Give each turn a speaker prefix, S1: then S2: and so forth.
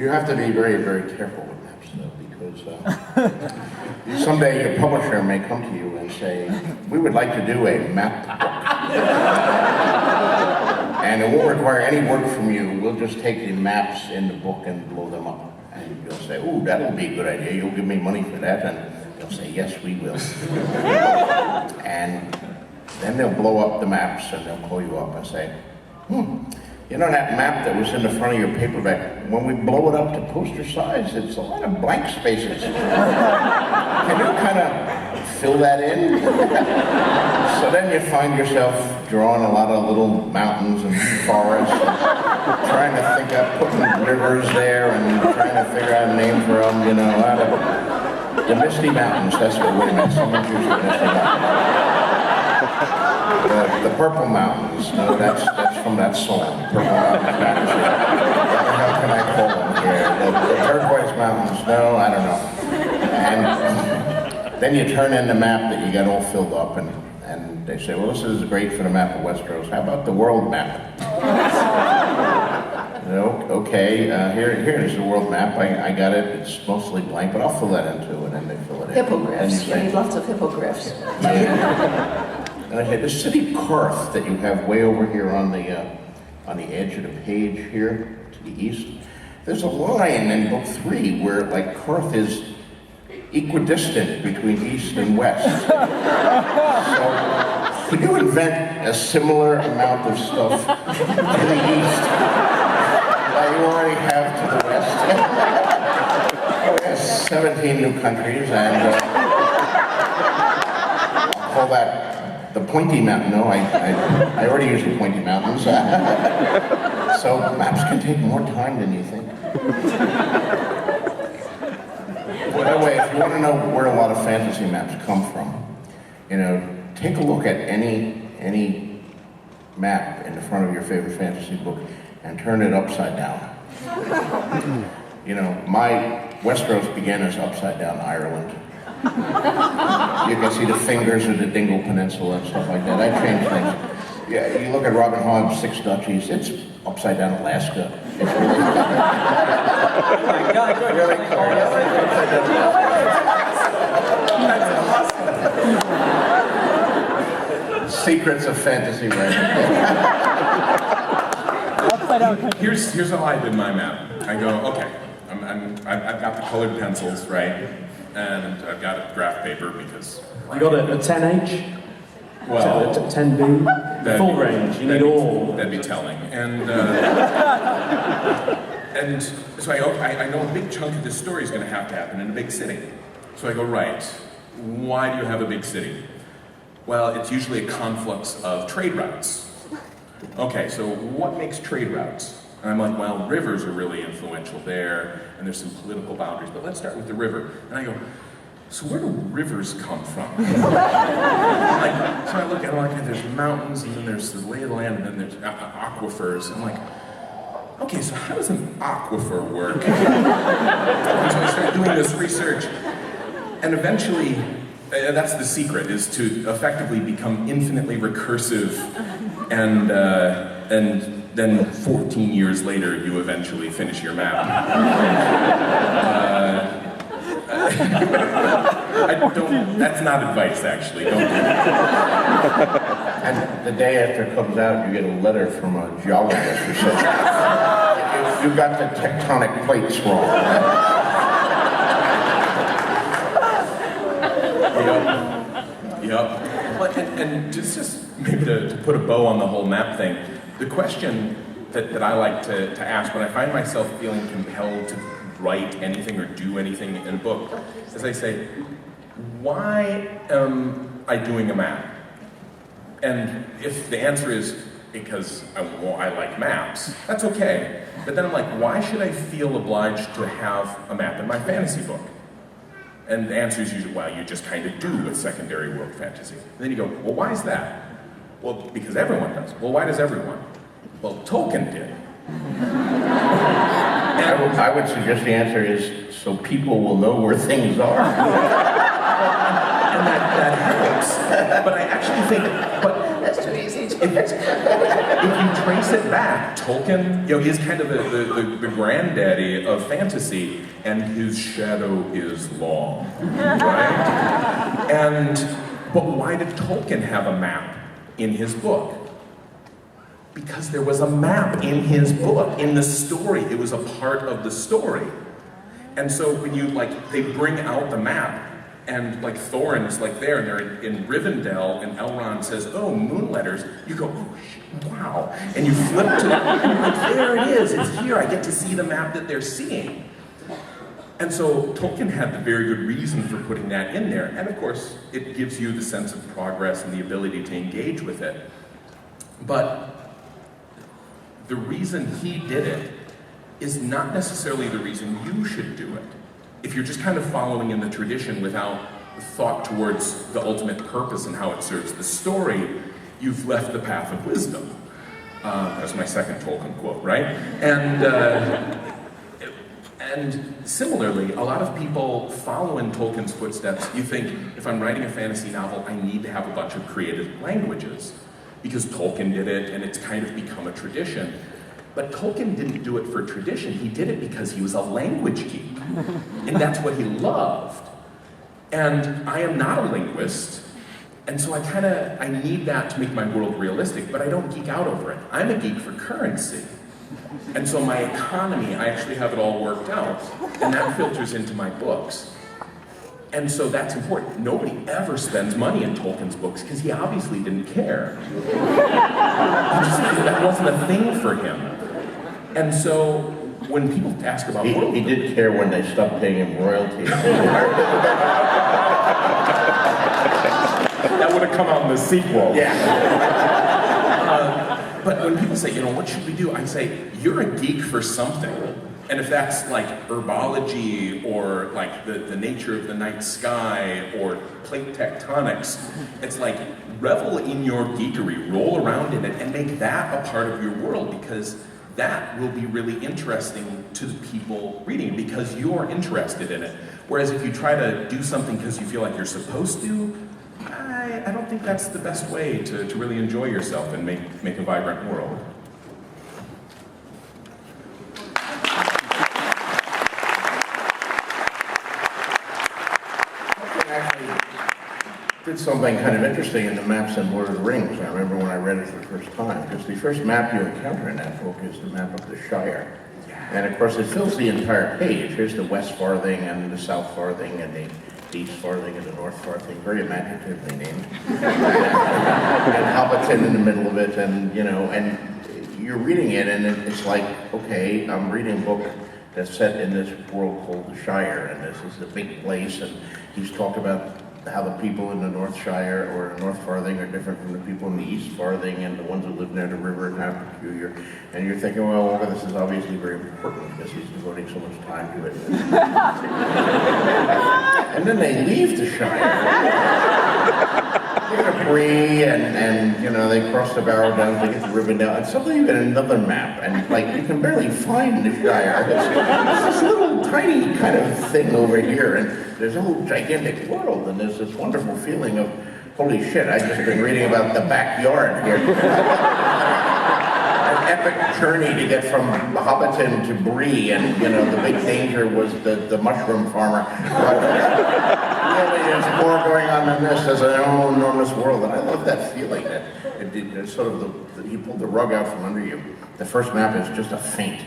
S1: You have to be very, very careful with maps, though, because someday your publisher may come to you and say, we would like to do a map book. And it won't require any work from you. We'll just take the maps in the book and blow them up. And you'll say, ooh, that'll be a good idea. You'll give me money for that. And they'll say, yes, we will. And then they'll blow up the maps and they'll call you up and say, you know that map that was in the front of your paperback, when we blow it up to poster size, it's a lot of blank spaces. Can you kind of fill that in? So then you find yourself drawing a lot of little mountains and forests, and trying to think of putting rivers there and trying to figure out a name for them, you know. The Misty Mountains, that's what, wait a minute, someone choose the Misty Mountains. The Purple Mountains, no, that's from that song, Purple Mountains. How can I call them here? The Turquoise Mountains, no, I don't know. And then you turn in the map that you got all filled up, and they say, well, this is great for the map of Westeros. How about the world map? Okay, here is the world map. I got it. It's mostly blank, but I'll fill that into it, and they fill it in.
S2: Hippogriffs. You need lots of hippogriffs.
S1: And I say, the city Karth that you have way over here on the edge of the page here to the east, there's a line in book 3 where like Karth is equidistant between east and west. So could you invent a similar amount of stuff to the east that you already have to the west? Oh yes, 17 new countries, and I'll call that the Pointy Mountain. No, I already use the Pointy Mountains. So maps can take more time than you think. By the way, if you want to know where a lot of fantasy maps come from, you know, take a look at any map in the front of your favorite fantasy book and turn it upside down. You know, my Westeros began as upside down Ireland. You can see the fingers of the Dingle Peninsula and stuff like that. I changed things. Yeah, you look at Robin Hobb's Six Duchies, it's upside down Alaska. It's really cool. Secrets of fantasy writing.
S3: Here's how I did my map. I go, okay, I've got the colored pencils, right? And I've got a graph paper because...
S4: You got a 10H?
S3: Well...
S4: 10B? Full range, you need all.
S3: That'd be telling. And so I know a big chunk of this story is going to happen in a big city. So I go, right, why do you have a big city? Well, it's usually a conflux of trade routes. Okay, so what makes trade routes? And I'm like, well, rivers are really influential there, and there's some political boundaries, but let's start with the river. And I go, so where do rivers come from? So I look at it like, there's mountains, and then there's the lay of the land, and then there's aquifers. I'm like, okay, so how does an aquifer work? And so I start doing this research, and eventually, that's the secret, is to effectively become infinitely recursive, and then 14 years later, you eventually finish your map. That's not advice, actually. Don't do that.
S1: And the day after it comes out, you get a letter from a geologist who says, you got the tectonic plates wrong.
S3: Yep. And just maybe to put a bow on the whole map thing, the question that I like to ask when I find myself feeling compelled to write anything or do anything in a book is I say, why am I doing a map? And if the answer is because I like maps, that's okay. But then I'm like, why should I feel obliged to have a map in my fantasy book? And the answer is usually, well, you just kind of do with secondary world fantasy. And then you go, well, why is that? Well, because everyone does. Well, why does everyone? Well, Tolkien did.
S1: I would suggest the answer is so people will know where things are.
S3: And that helps. But I actually think,
S2: That's too easy.
S3: if you trace it back, Tolkien, is kind of the granddaddy of fantasy, and his shadow is long, right? But why did Tolkien have a map in his book? Because there was a map in his book, in the story. It was a part of the story. And so when they bring out the map, and Thorin is there, and they're in Rivendell, and Elrond says, "Oh, moon letters," you go, "Oh, shit, wow." And you flip to it, and there it is, it's here, I get to see the map that they're seeing. And so Tolkien had the very good reason for putting that in there, and of course, it gives you the sense of progress and the ability to engage with it. But the reason he did it is not necessarily the reason you should do it. If you're just kind of following in the tradition without thought towards the ultimate purpose and how it serves the story, you've left the path of wisdom. That's my second Tolkien quote, right? And similarly, a lot of people follow in Tolkien's footsteps. You think, if I'm writing a fantasy novel, I need to have a bunch of creative languages, because Tolkien did it and it's kind of become a tradition. But Tolkien didn't do it for tradition, he did it because he was a language geek. And that's what he loved. And I am not a linguist, and so I need that to make my world realistic, but I don't geek out over it. I'm a geek for currency. And so my economy, I actually have it all worked out, and that filters into my books. And so that's important. Nobody ever spends money in Tolkien's books because he obviously didn't care. That wasn't a thing for him. And so when people ask about world,
S1: he did care when they stopped paying him royalties.
S3: That would have come out in the sequel.
S1: Yeah.
S3: But when people say, what should we do? I say, you're a geek for something. And if that's herbology, or the nature of the night sky, or plate tectonics, it's revel in your geekery, roll around in it, and make that a part of your world, because that will be really interesting to the people reading, because you're interested in it. Whereas if you try to do something because you feel like you're supposed to, I don't think that's the best way to really enjoy yourself and make a vibrant world.
S1: Did something kind of interesting in the maps in Lord of the Rings. I remember when I read it for the first time, because the first map you encounter in that book is the map of the Shire. And of course it fills the entire page. Here's the West Farthing and the South Farthing and the East Farthing and the North Farthing, very imaginatively named. And Hobbiton in the middle of it, and and you're reading it and it's okay, I'm reading a book that's set in this world called the Shire, and this is a big place, and he's talked about how the people in the North Shire or North Farthing are different from the people in the East Farthing, and the ones who live near the river and how peculiar. And you're thinking, well, this is obviously very important because he's devoting so much time to it. And then they leave the Shire. They go to Bree, and they cross the Barrow Downs, they get to Rivendell, and suddenly you get another map, and you can barely find the Shire. It's this little tiny kind of thing over here, and there's a whole gigantic world, and there's this wonderful feeling of, holy shit, I've just been reading about the backyard here. An epic journey to get from Hobbiton to Bree, and the big danger was the mushroom farmer. Really, there's more going on than this. There's an enormous world, and I love that feeling that it's sort of you pulled the rug out from under you. The first map is just a feint.